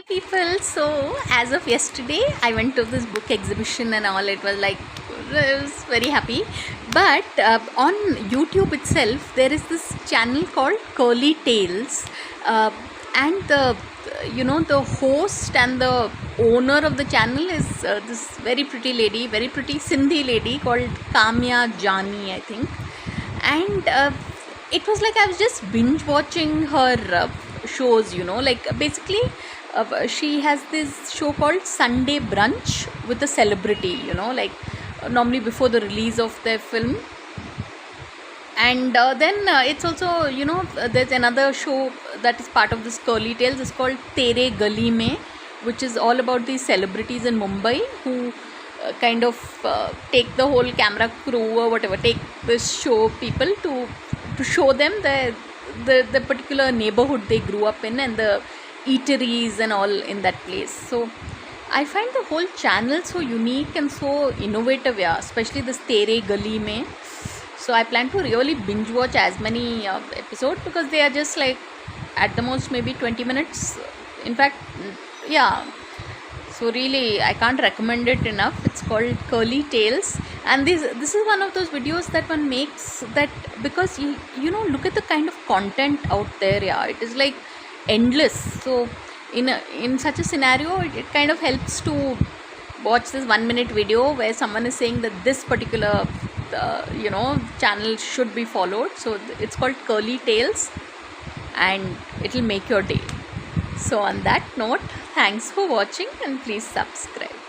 People, so as of yesterday I went to this book exhibition and all. It was like, I was very happy. But on YouTube itself there is this channel called Curly Tales, and the host and the owner of the channel is this very pretty lady, very pretty Sindhi lady called Kamiya Jani, I think. And it was like I was just binge watching her shows, like basically she has this show called Sunday Brunch with a celebrity, like normally before the release of their film. And then it's also, there's another show that is part of this Curly Tales. It's called Tere Gali Mein, which is all about these celebrities in Mumbai who kind of take the whole camera crew or whatever, take this show people to show them the particular neighborhood they grew up in and the eateries and all in that place. So I find the whole channel so unique and so innovative, especially this Tere Gali Mein. So I plan to really binge watch as many episodes, because they are just like at the most maybe 20 minutes. In fact, yeah. So really, I can't recommend it enough. It's called Curly Tales, and this is one of those videos that one makes that because you look at the kind of content out there. Yeah, it is like endless. So in such a scenario, it kind of helps to watch this 1 minute video where someone is saying that this particular channel should be followed. So it's called Curly Tales, and it'll make your day. So on that note, thanks for watching and please subscribe.